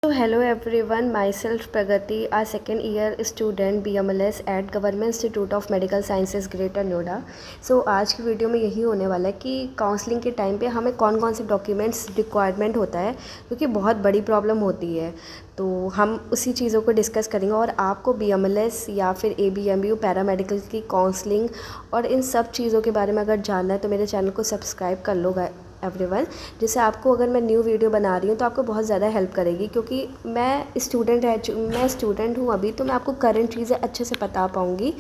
So hello everyone, myself Pragati, a second year student BMLS at Government Institute of Medical Sciences greater Noida. आज की video में यही होने वाला है कि काउंसलिंग के टाइम पे हमें कौन कौन से डॉक्यूमेंट्स रिक्वायरमेंट होता है, क्योंकि बहुत बड़ी प्रॉब्लम होती है। तो हम उसी चीज़ों को डिस्कस करेंगे और आपको BMLS या फिर ABMU पैरामेडिकल की काउंसलिंग और इन सब चीज़ों के बारे में अगर जानना है तो मेरे चैनल को सब्सक्राइब कर लो एवरीवन, जिससे आपको अगर मैं न्यू वीडियो बना रही हूँ तो आपको बहुत ज़्यादा हेल्प करेगी, क्योंकि मैं स्टूडेंट हूँ अभी, तो मैं आपको करंट चीज़ें अच्छे से बता पाऊँगी।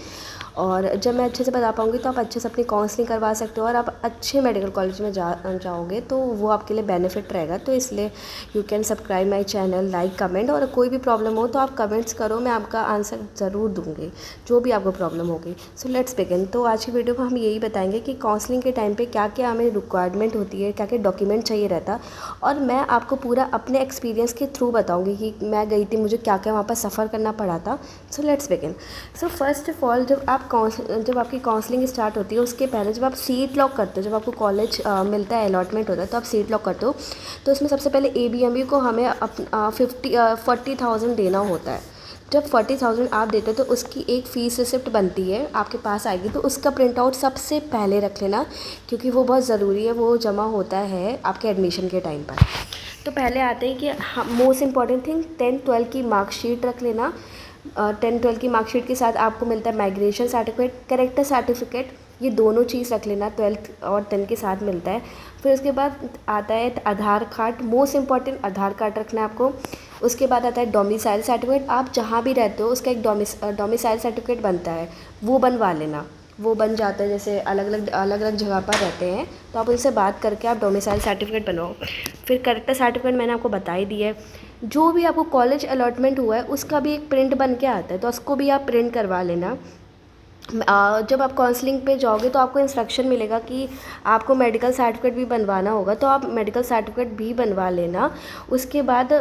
और जब मैं अच्छे से बता पाऊँगी तो आप अच्छे से अपनी काउंसलिंग करवा सकते हो और आप अच्छे मेडिकल कॉलेज में जाओगे तो वो आपके लिए बेनिफिट रहेगा। तो इसलिए you can subscribe my channel, like, comment, और कोई भी प्रॉब्लम हो तो आप कमेंट्स करो, मैं आपका आंसर ज़रूर दूँगी जो भी आपको प्रॉब्लम होगी। So let's begin. तो आज की वीडियो में हम यही बताएंगे कि काउंसलिंग के टाइम पे क्या क्या हमें रिक्वायरमेंट होती है, क्या क्या डॉक्यूमेंट चाहिए रहता, और मैं आपको पूरा अपने एक्सपीरियंस के थ्रू बताऊँगी कि मैं गई थी, मुझे क्या क्या वहाँ पर सफ़र करना पड़ा था। So let's begin. So first of all, जब आपकी काउंसलिंग स्टार्ट होती है उसके पहले जब आप सीट लॉक करते हो, जब आपको कॉलेज मिलता है, अलॉटमेंट होता है, तो आप सीट लॉक करते हो, तो उसमें सबसे पहले ABMU को हमें 40,000 देना होता है। जब 40,000 आप देते हो तो उसकी एक फ़ीस रिसिप्ट बनती है, आपके पास आएगी, तो उसका प्रिंट आउट सबसे पहले रख लेना, क्योंकि वो बहुत ज़रूरी है, वो जमा होता है आपके एडमिशन के टाइम पर। तो पहले आते हैं कि मोस्ट इम्पॉर्टेंट थिंग 10-12 की मार्कशीट रख लेना। 10-12 की मार्कशीट के साथ आपको मिलता है माइग्रेशन सर्टिफिकेट, कैरेक्टर सर्टिफिकेट, ये दोनों चीज़ रख लेना, 12th और 10th के साथ मिलता है। फिर उसके बाद आता है आधार कार्ड, मोस्ट इम्पॉर्टेंट आधार कार्ड रखना है आपको। उसके बाद आता है डोमिसाइल सर्टिफिकेट, आप जहाँ भी रहते हो उसका एक डोमिसाइल सर्टिफिकेट बनता है, वो बनवा लेना। वो बन जाता है, जैसे अलग अलग जगह पर रहते हैं तो आप उनसे बात करके आप डोमिसाइल सर्टिफिकेट बनवाओ। फिर कैरेक्टर सर्टिफिकेट मैंने आपको बता ही दी है। जो भी आपको कॉलेज अलॉटमेंट हुआ है उसका भी एक प्रिंट बन के आता है, तो उसको भी आप प्रिंट करवा लेना। जब आप काउंसलिंग पे जाओगे तो आपको इंस्ट्रक्शन मिलेगा कि आपको मेडिकल सर्टिफिकेट भी बनवाना होगा, तो आप मेडिकल सर्टिफिकेट भी बनवा लेना। उसके बाद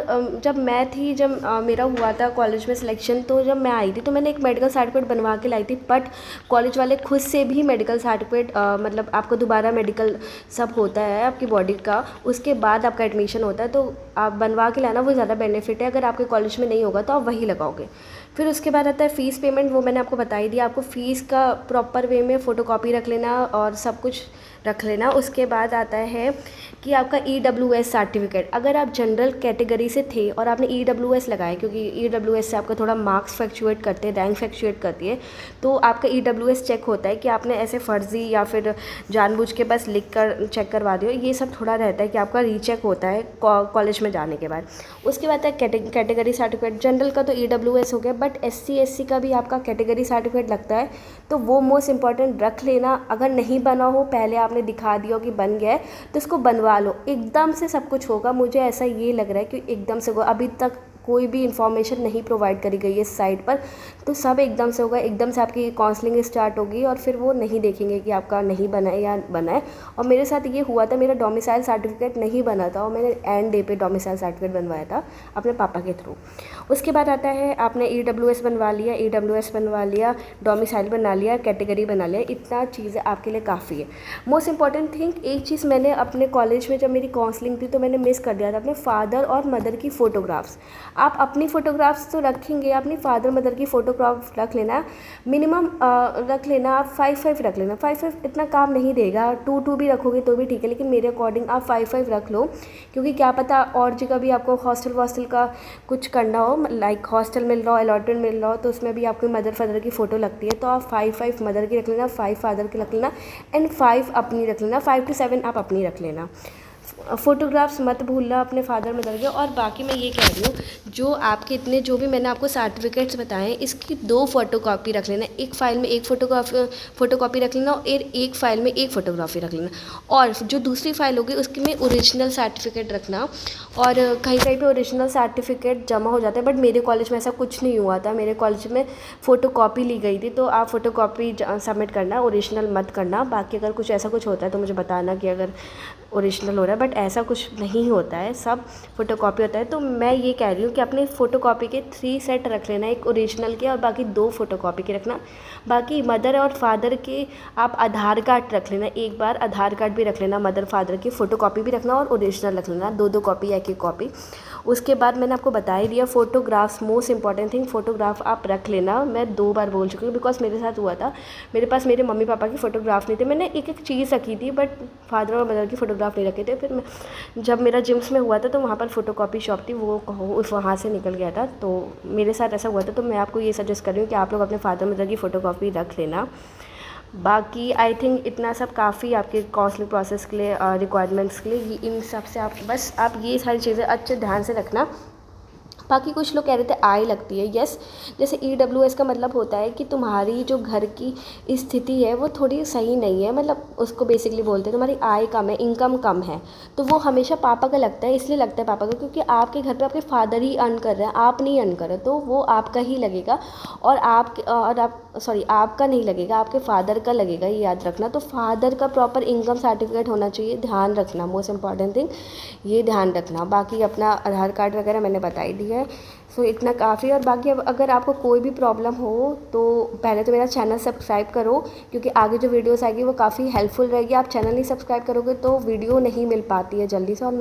जब मेरा हुआ था कॉलेज में सिलेक्शन, तो जब मैं आई थी तो मैंने एक मेडिकल सर्टिफिकेट बनवा के लाई थी, बट कॉलेज वाले खुद से भी मेडिकल सर्टिफिकेट, मतलब आपको दोबारा मेडिकल सब होता है आपकी बॉडी का, उसके बाद आपका एडमिशन होता है, तो आप बनवा के लाना, वो ज़्यादा बेनिफिट है। अगर आपके कॉलेज में नहीं होगा तो आप वही लगाओगे। फिर उसके बाद आता है फ़ीस पेमेंट, वो मैंने आपको बता ही दिया। आपको फ़ीस का प्रॉपर वे में फ़ोटोकॉपी रख लेना और सब कुछ रख लेना। उसके बाद आता है कि आपका EWS सर्टिफिकेट, अगर आप जनरल कैटेगरी से थे और आपने EWS लगाया, क्योंकि EWS से आपका थोड़ा मार्क्स फ्लक्चुएट करते हैं, रैंक फ्लक्चुएट करती है, तो आपका EWS चेक होता है कि आपने ऐसे फ़र्ज़ी या फिर जानबूझ के बस लिख कर चेक करवा दियो, ये सब थोड़ा रहता है कि आपका रीचेक होता है कॉलेज में जाने के बाद। उसके बाद है कैटेगरी सर्टिफिकेट, जनरल का तो EWS हो गया, बट SC SC का भी आपका कैटेगरी सर्टिफिकेट लगता है, तो वो मोस्ट इंपॉर्टेंट रख लेना। अगर नहीं बना हो, पहले आपने दिखा दिया हो कि बन गया है, तो इसको बनवा लो। एकदम से सब कुछ होगा, मुझे ऐसा ये लग रहा है कि एकदम से होगा, अभी तक कोई भी इन्फॉर्मेशन नहीं प्रोवाइड करी गई है इस साइट पर, तो सब एकदम से होगा, एकदम से आपकी काउंसलिंग स्टार्ट होगी और फिर वो नहीं देखेंगे कि आपका नहीं बना है या बना है। और मेरे साथ ये हुआ था, मेरा डोमिसाइल सर्टिफिकेट नहीं बना था और मैंने एंड डे पे डोमिसाइल सर्टिफिकेट बनवाया था अपने पापा के थ्रू। उसके बाद आता है आपने EWS बनवा लिया, डोमिसाइल बना लिया, कैटेगरी बना लिया, इतना चीज़ें आपके लिए काफ़ी है। मोस्ट इंपॉर्टेंट थिंग, एक चीज़ मैंने अपने कॉलेज में जब मेरी काउंसलिंग थी तो मैंने मिस कर दिया था, अपने फादर और मदर की फ़ोटोग्राफ्स। आप अपनी फ़ोटोग्राफ्स तो रखेंगे, अपनी फादर मदर की फ़ोटोग्राफ रख लेना, मिनिमम रख लेना, आप 5-5 रख लेना। 5-5 इतना काम नहीं देगा, 2-2 भी रखोगे तो भी ठीक है, लेकिन मेरे अकॉर्डिंग आप 5-5 रख लो, क्योंकि क्या पता और जगह भी आपको हॉस्टल का कुछ करना हो, लाइक हॉस्टल मिल रहा हो, अलॉटमेंट मिल रहा हो, तो उसमें भी आपकी मदर फादर की फ़ोटो लगती है, तो आप 5-5 मदर की रख लेना, 5 फादर की रख लेना, एंड 5 अपनी रख लेना, 5 to 7 आप अपनी रख लेना। फ़ोटोग्राफ्स मत भूलना अपने फादर मदर के। और बाकी मैं ये कह रही हूँ, जो आपके इतने जो भी मैंने आपको सर्टिफिकेट्स बताए हैं, इसकी 2 फ़ोटोकॉपी रख लेना, एक फ़ाइल में एक फ़ोटोकॉपी रख लेना और एक फ़ाइल में एक फ़ोटोग्राफी रख लेना, और जो दूसरी फ़ाइल होगी उसकी में ओरिजिनल सर्टिफिकेट रखना। और कहीं कहीं पे ओरिजिनल सर्टिफिकेट जमा हो जाता है, बट मेरे कॉलेज में ऐसा कुछ नहीं हुआ था, मेरे कॉलेज में फ़ोटोकॉपी ली गई थी, तो आप फ़ोटोकॉपी सबमिट करना, ओरिजिनल मत करना। बाकी अगर कुछ ऐसा कुछ होता है तो मुझे बताना कि अगर ओरिजिनल हो रहा है, बट ऐसा कुछ नहीं होता है, सब फ़ोटोकॉपी होता है। तो मैं ये कह रही हूँ कि अपने फ़ोटोकॉपी के 3 सेट रख लेना, एक ओरिजिनल के और बाकी 2 फ़ोटोकॉपी के रखना। बाकी मदर और फादर के आप आधार कार्ड रख लेना, एक बार आधार कार्ड भी रख लेना, मदर फादर की फ़ोटोकॉपी भी रखना और ओरिजिनल रख लेना, 2-2 कॉपी या 1-1 कॉपी। उसके बाद मैंने आपको बता ही दिया, photographs most important thing, photograph आप रख लेना। मैं 2 बार बोल चुकी हूँ बिकॉज मेरे साथ हुआ था, मेरे पास मेरे मम्मी पापा की फ़ोटोग्राफ नहीं थे, मैंने एक एक चीज़ रखी थी बट फादर और मदर की फ़ोटोग्राफ नहीं रखे थे। फिर मैं जब मेरा जिम्स में हुआ था तो वहाँ पर फ़ोटोकॉपी शॉप थी, वो उस वहाँ से निकल गया था, तो मेरे साथ ऐसा हुआ था। तो मैं आपको ये सजेस्ट कर रही हूँ कि आप लोग अपने फादर मदर की फ़ोटोकॉपी रख लेना। बाकी आई थिंक इतना सब काफ़ी आपके काउंसलिंग प्रोसेस के लिए, रिक्वायरमेंट्स के लिए, इन सब से आप बस आप ये सारी चीज़ें अच्छे ध्यान से रखना। बाकी कुछ लोग कह रहे थे आय लगती है, यस, जैसे EWS का मतलब होता है कि तुम्हारी जो घर की स्थिति है वो थोड़ी सही नहीं है, मतलब उसको बेसिकली बोलते हैं तुम्हारी आय कम है, इनकम कम है, तो वो हमेशा पापा का लगता है। इसलिए लगता है पापा का क्योंकि आपके घर पे आपके फादर ही अर्न कर रहे हैं, आप नहीं अर्न कर रहे, तो वो आपका ही लगेगा। और आपका नहीं लगेगा, आपके फादर का लगेगा, ये याद रखना। तो फादर का प्रॉपर इनकम सर्टिफिकेट होना चाहिए, ध्यान रखना, मोस्ट इंपॉर्टेंट थिंग ये ध्यान रखना। बाकी अपना आधार कार्ड वगैरह मैंने बता ही दिया है, सो इतना काफ़ी। और बाकी अब अगर आपको कोई भी प्रॉब्लम हो तो पहले तो मेरा चैनल सब्सक्राइब करो, क्योंकि आगे जो वीडियोस आएगी वो काफ़ी हेल्पफुल रहेगी। आप चैनल नहीं सब्सक्राइब करोगे तो वीडियो नहीं मिल पाती है जल्दी से। और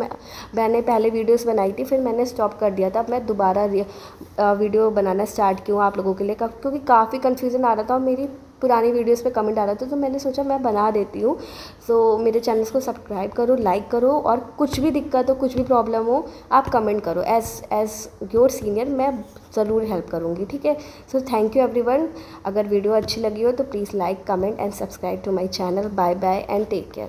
मैंने पहले वीडियोस बनाई थी, फिर मैंने स्टॉप कर दिया था। अब मैं दोबारा वीडियो बनाना स्टार्ट की हूँ आप लोगों के लिए, क्योंकि काफ़ी कन्फ्यूज़न आ रहा था और मेरी पुरानी वीडियोस पे कमेंट आ रहा था, तो मैंने सोचा मैं बना देती हूँ। सो मेरे चैनल्स को सब्सक्राइब करो, लाइक करो, और कुछ भी दिक्कत हो, कुछ भी प्रॉब्लम हो, आप कमेंट करो। एज योर सीनियर मैं ज़रूर हेल्प करूँगी, ठीक है। So thank you everyone. अगर वीडियो अच्छी लगी हो तो please like, comment and subscribe to my channel. Bye bye and take care.